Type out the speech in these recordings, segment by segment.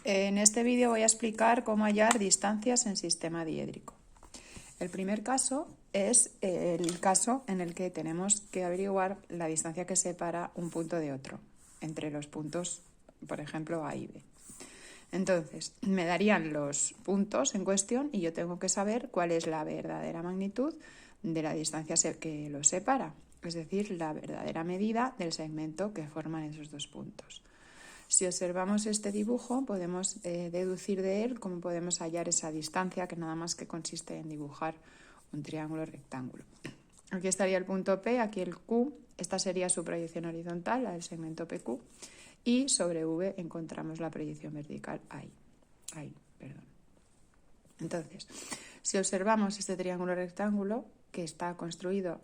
En este vídeo voy a explicar cómo hallar distancias en sistema diédrico. El primer caso es el caso en el que tenemos que averiguar la distancia que separa un punto de otro, entre los puntos, por ejemplo, A y B. Entonces, me darían los puntos en cuestión y yo tengo que saber cuál es la verdadera magnitud de la distancia que los separa, es decir, la verdadera medida del segmento que forman esos dos puntos. Si observamos este dibujo, podemos deducir de él cómo podemos hallar esa distancia, que nada más que consiste en dibujar un triángulo rectángulo. Aquí estaría el punto P, aquí el Q, esta sería su proyección horizontal, la del segmento PQ, y sobre V encontramos la proyección vertical ahí. Entonces, si observamos este triángulo rectángulo, que está construido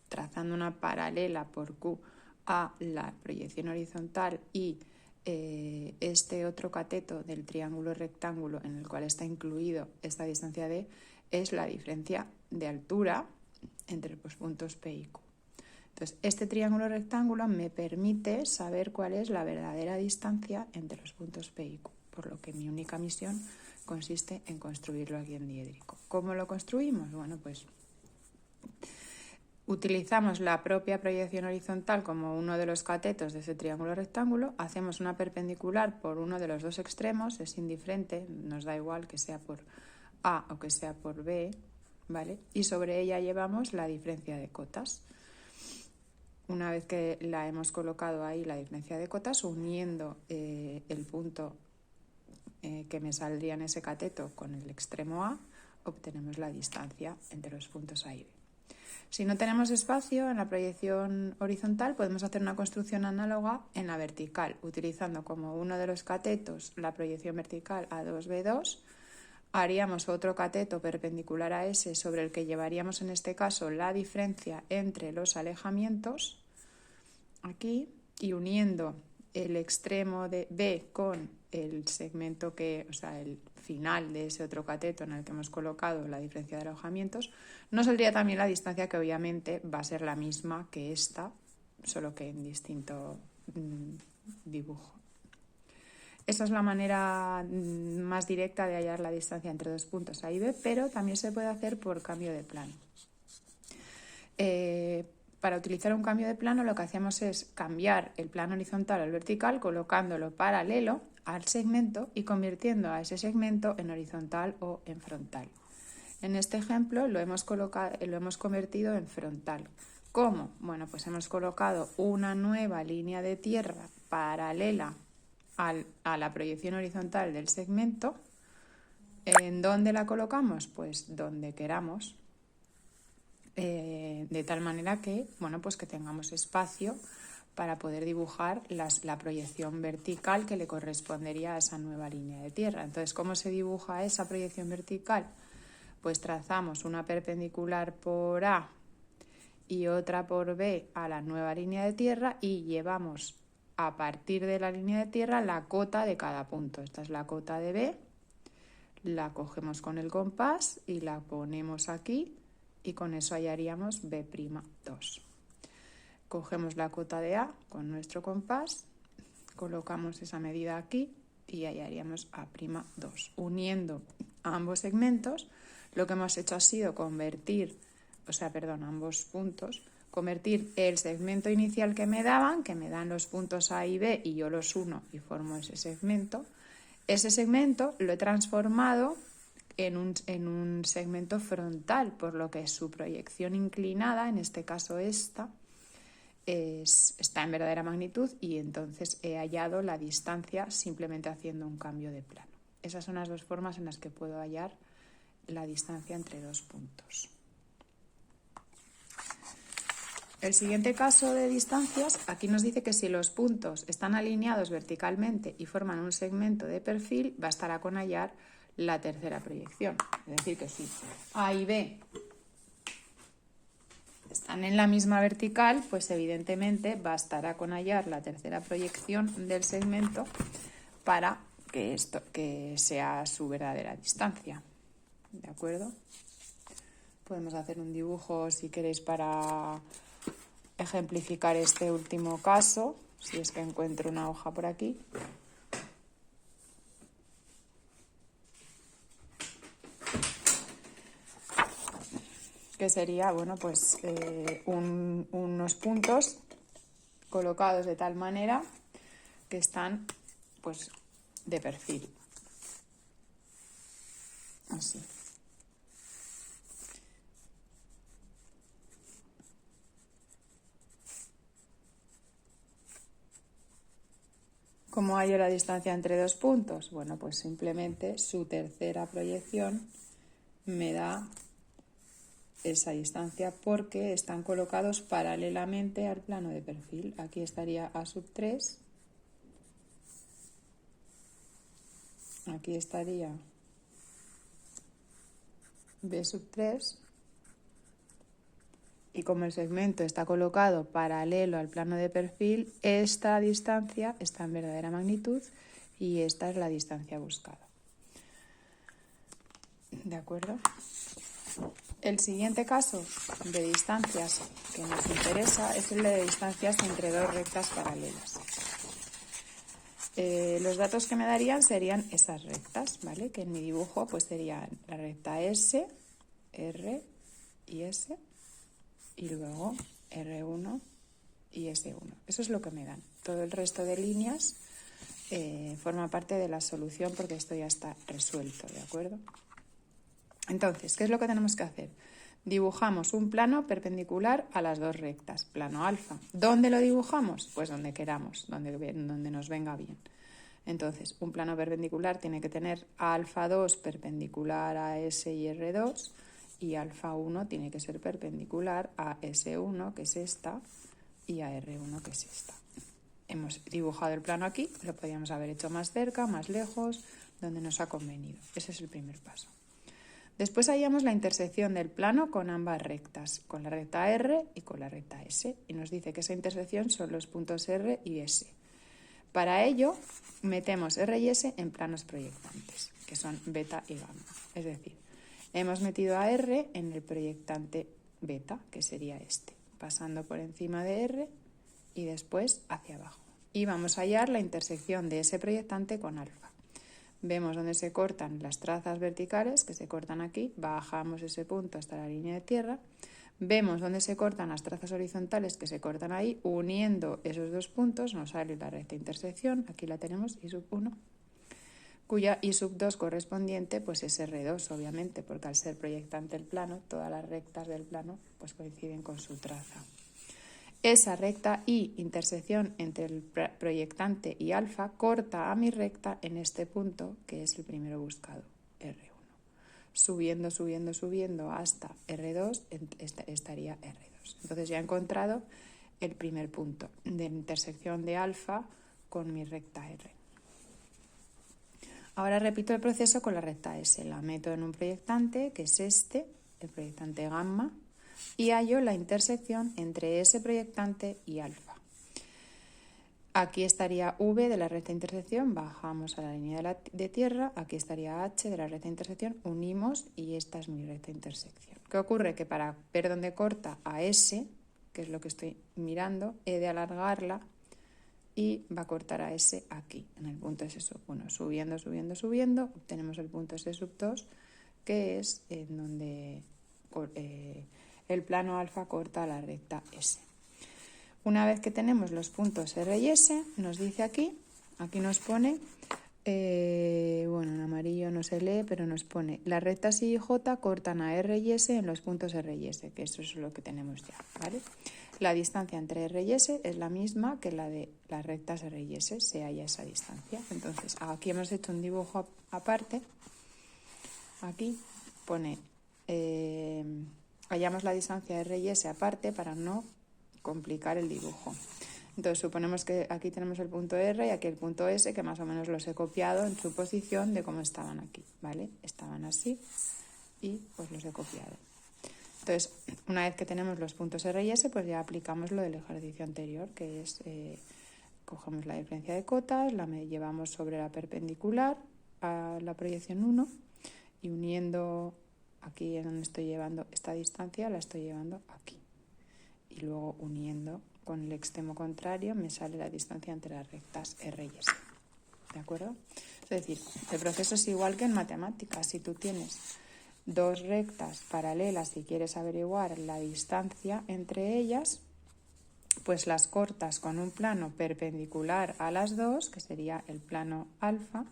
trazando una paralela por Q a la proyección horizontal y este otro cateto del triángulo rectángulo en el cual está incluido esta distancia D es la diferencia de altura entre los puntos P y Q. Entonces, este triángulo rectángulo me permite saber cuál es la verdadera distancia entre los puntos P y Q, por lo que mi única misión consiste en construirlo aquí en diédrico. ¿Cómo lo construimos? Bueno, pues utilizamos la propia proyección horizontal como uno de los catetos de ese triángulo rectángulo, hacemos una perpendicular por uno de los dos extremos, es indiferente, nos da igual que sea por A o que sea por B, ¿vale? Y sobre ella llevamos la diferencia de cotas. Una vez que la hemos colocado ahí, la diferencia de cotas, uniendo el punto que me saldría en ese cateto con el extremo A, obtenemos la distancia entre los puntos A y B. Si no tenemos espacio en la proyección horizontal, podemos hacer una construcción análoga en la vertical, utilizando como uno de los catetos la proyección vertical A2B2. Haríamos otro cateto perpendicular a ese sobre el que llevaríamos en este caso la diferencia entre los alejamientos, aquí, y uniendo el extremo de B con el segmento el final de ese otro cateto en el que hemos colocado la diferencia de alojamientos, nos saldría también la distancia, que obviamente va a ser la misma que esta, solo que en distinto dibujo. Esa es la manera más directa de hallar la distancia entre dos puntos A y B, pero también se puede hacer por cambio de plano. Para utilizar un cambio de plano, lo que hacemos es cambiar el plano horizontal al vertical, colocándolo paralelo al segmento y convirtiendo a ese segmento en horizontal o en frontal. En este ejemplo lo hemos convertido en frontal. ¿Cómo? Bueno, pues hemos colocado una nueva línea de tierra paralela a la proyección horizontal del segmento. ¿En dónde la colocamos? Pues donde queramos. De tal manera que, pues que tengamos espacio para poder dibujar la proyección vertical que le correspondería a esa nueva línea de tierra. Entonces, ¿cómo se dibuja esa proyección vertical? Pues trazamos una perpendicular por A y otra por B a la nueva línea de tierra y llevamos a partir de la línea de tierra la cota de cada punto. Esta es la cota de B, la cogemos con el compás y la ponemos aquí y con eso hallaríamos B'2. Cogemos la cota de A con nuestro compás, colocamos esa medida aquí y hallaríamos A'2. Uniendo ambos segmentos, lo que hemos hecho ha sido ambos puntos, convertir el segmento inicial que me dan los puntos A y B y yo los uno y formo ese segmento. Ese segmento lo he transformado en un segmento frontal, por lo que su proyección inclinada, en este caso esta, está en verdadera magnitud y entonces he hallado la distancia simplemente haciendo un cambio de plano. Esas son las dos formas en las que puedo hallar la distancia entre dos puntos. El siguiente caso de distancias, aquí nos dice que si los puntos están alineados verticalmente y forman un segmento de perfil, bastará con hallar la tercera proyección. Es decir, que si A y B están en la misma vertical, pues evidentemente bastará con hallar la tercera proyección del segmento para que sea su verdadera distancia. ¿De acuerdo? Podemos hacer un dibujo, si queréis, para ejemplificar este último caso, si es que encuentro una hoja por aquí. que sería, bueno, pues unos puntos colocados de tal manera que están, pues, de perfil. Así. ¿Cómo hallo la distancia entre dos puntos? Bueno, pues simplemente su tercera proyección me da esa distancia porque están colocados paralelamente al plano de perfil. Aquí estaría A3, aquí estaría B3, y como el segmento está colocado paralelo al plano de perfil, esta distancia está en verdadera magnitud y esta es la distancia buscada. ¿De acuerdo? El siguiente caso de distancias que nos interesa es el de distancias entre dos rectas paralelas. Los datos que me darían serían esas rectas, ¿vale? Que en mi dibujo pues serían la recta S, R y S, y luego R1 y S1. Eso es lo que me dan. Todo el resto de líneas forma parte de la solución porque esto ya está resuelto, ¿de acuerdo? Entonces, ¿qué es lo que tenemos que hacer? Dibujamos un plano perpendicular a las dos rectas, plano alfa. ¿Dónde lo dibujamos? Pues donde queramos, donde nos venga bien. Entonces, un plano perpendicular tiene que tener alfa 2 perpendicular a S y R2 y alfa 1 tiene que ser perpendicular a S1, que es esta, y a R1, que es esta. Hemos dibujado el plano aquí, lo podríamos haber hecho más cerca, más lejos, donde nos ha convenido. Ese es el primer paso. Después hallamos la intersección del plano con ambas rectas, con la recta R y con la recta S, y nos dice que esa intersección son los puntos R y S. Para ello, metemos R y S en planos proyectantes, que son beta y gamma. Es decir, hemos metido a R en el proyectante beta, que sería este, pasando por encima de R y después hacia abajo. Y vamos a hallar la intersección de ese proyectante con alfa. Vemos dónde se cortan las trazas verticales, que se cortan aquí, bajamos ese punto hasta la línea de tierra. Vemos dónde se cortan las trazas horizontales, que se cortan ahí, uniendo esos dos puntos nos sale la recta intersección, aquí la tenemos, I1, cuya I2 correspondiente pues es R2, obviamente, porque al ser proyectante el plano, todas las rectas del plano pues coinciden con su traza. Esa recta I, intersección entre el proyectante y alfa, corta a mi recta en este punto, que es el primero buscado, R1. Subiendo, subiendo, subiendo hasta R2, estaría R2. Entonces ya he encontrado el primer punto de intersección de alfa con mi recta R. Ahora repito el proceso con la recta S. La meto en un proyectante, que es este, el proyectante gamma, y hallo la intersección entre ese proyectante y alfa. Aquí estaría V de la recta intersección, bajamos a la línea de tierra, aquí estaría H de la recta intersección, unimos y esta es mi recta intersección. ¿Qué ocurre? Que para ver dónde corta a S, que es lo que estoy mirando, he de alargarla y va a cortar a S aquí, en el punto S1. Subiendo, subiendo, subiendo, obtenemos el punto S2, que es en donde el plano alfa corta a la recta S. Una vez que tenemos los puntos R y S, nos dice aquí nos pone, bueno, en amarillo no se lee, pero nos pone las rectas I y J cortan a R y S en los puntos R y S, que eso es lo que tenemos ya, ¿vale? La distancia entre R y S es la misma que la de las rectas R y S, se halla esa distancia. Entonces, aquí hemos hecho un dibujo aparte, aquí pone, hallamos la distancia R y S aparte para no complicar el dibujo. Entonces suponemos que aquí tenemos el punto R y aquí el punto S, que más o menos los he copiado en su posición de cómo estaban aquí, ¿vale? Estaban así y pues los he copiado. Entonces, una vez que tenemos los puntos R y S, pues ya aplicamos lo del ejercicio anterior, que es cogemos la diferencia de cotas, la llevamos sobre la perpendicular a la proyección 1 y uniendo aquí en donde estoy llevando esta distancia, la estoy llevando aquí. Y luego uniendo con el extremo contrario me sale la distancia entre las rectas R y S. ¿De acuerdo? Es decir, el proceso es igual que en matemáticas. Si tú tienes dos rectas paralelas y quieres averiguar la distancia entre ellas, pues las cortas con un plano perpendicular a las dos, que sería el plano alfa.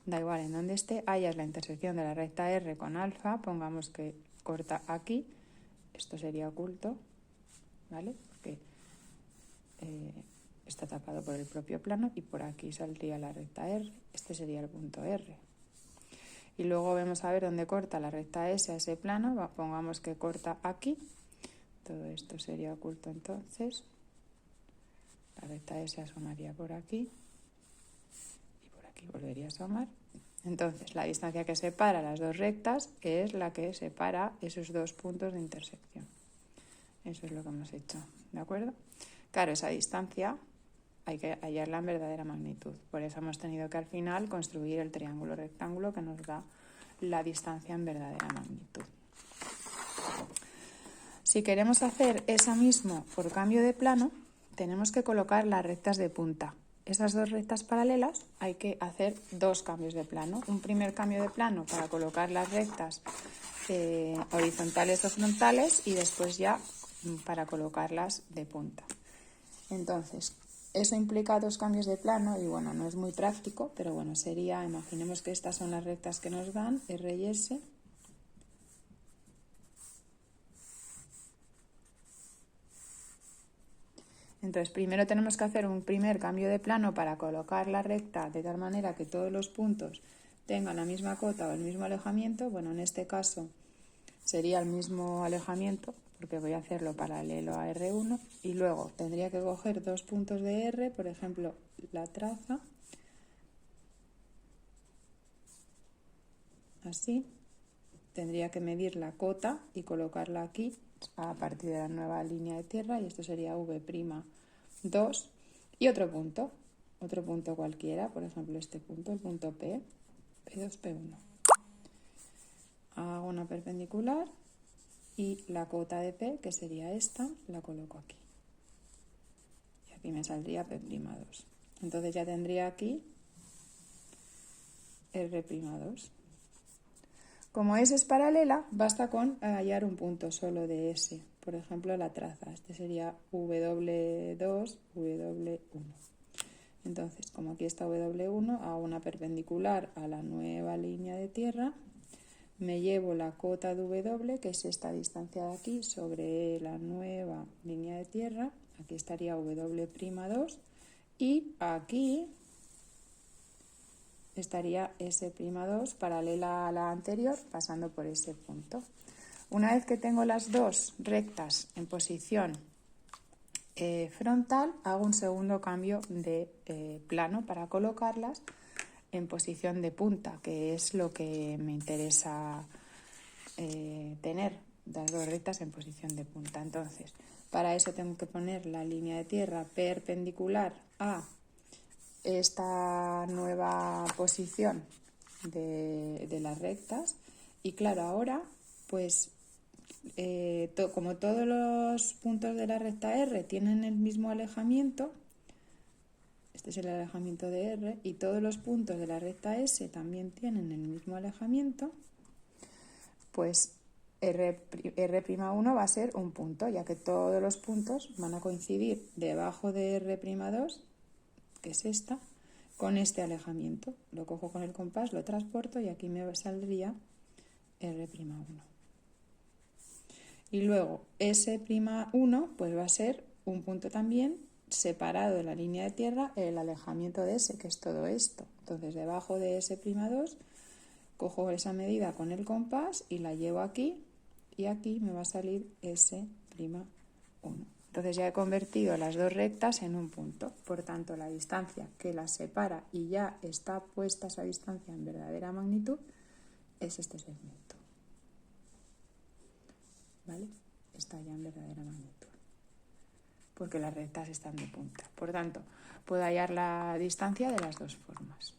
Da igual en donde esté, hallas la intersección de la recta R con alfa, pongamos que corta aquí, esto sería oculto, ¿vale? Porque está tapado por el propio plano y por aquí saldría la recta R, este sería el punto R. Y luego vamos a ver dónde corta la recta S a ese plano, pongamos que corta aquí, todo esto sería oculto entonces, la recta S asomaría por aquí y por aquí volvería a asomar. Entonces, la distancia que separa las dos rectas es la que separa esos dos puntos de intersección. Eso es lo que hemos hecho, ¿de acuerdo? Claro, esa distancia hay que hallarla en verdadera magnitud. Por eso hemos tenido que al final construir el triángulo rectángulo que nos da la distancia en verdadera magnitud. Si queremos hacer esa mismo por cambio de plano, tenemos que colocar las rectas de punta. Esas dos rectas paralelas hay que hacer dos cambios de plano. Un primer cambio de plano para colocar las rectas horizontales o frontales y después ya para colocarlas de punta. Entonces, eso implica dos cambios de plano y bueno, no es muy práctico, pero bueno, sería, imaginemos que estas son las rectas que nos dan, R y S. Entonces, primero tenemos que hacer un primer cambio de plano para colocar la recta de tal manera que todos los puntos tengan la misma cota o el mismo alejamiento. Bueno, en este caso sería el mismo alejamiento porque voy a hacerlo paralelo a R1 y luego tendría que coger dos puntos de R, por ejemplo, la traza, así, tendría que medir la cota y colocarla aquí a partir de la nueva línea de tierra y esto sería V'2 y otro punto cualquiera, por ejemplo este punto, el punto P, P2, P1. Hago una perpendicular y la cota de P, que sería esta, la coloco aquí. Y aquí me saldría P'2. Entonces ya tendría aquí R'2. Como S es paralela, basta con hallar un punto solo de S. Por ejemplo, la traza. Este sería W2, W1. Entonces, como aquí está W1, hago una perpendicular a la nueva línea de tierra. Me llevo la cota de W, que es esta distancia de aquí, sobre la nueva línea de tierra. Aquí estaría W'2. Y aquí estaría S'2 paralela a la anterior, pasando por ese punto. Una vez que tengo las dos rectas en posición frontal, hago un segundo cambio de plano para colocarlas en posición de punta, que es lo que me interesa tener, las dos rectas en posición de punta. Entonces, para eso tengo que poner la línea de tierra perpendicular a esta nueva posición de las rectas y claro, ahora pues como todos los puntos de la recta R tienen el mismo alejamiento, este es el alejamiento de R, y todos los puntos de la recta S también tienen el mismo alejamiento, pues R'1 va a ser un punto, ya que todos los puntos van a coincidir debajo de R'2, que es esta, con este alejamiento. Lo cojo con el compás, lo transporto y aquí me saldría R'1. Y luego S'1 pues va a ser un punto también separado de la línea de tierra el alejamiento de S, que es todo esto. Entonces debajo de S'2 cojo esa medida con el compás y la llevo aquí y aquí me va a salir S'1. Entonces ya he convertido las dos rectas en un punto. Por tanto, la distancia que las separa y ya está puesta esa distancia en verdadera magnitud es este segmento. ¿Vale? Está ya en verdadera magnitud. Porque las rectas están de punta. Por tanto, puedo hallar la distancia de las dos formas.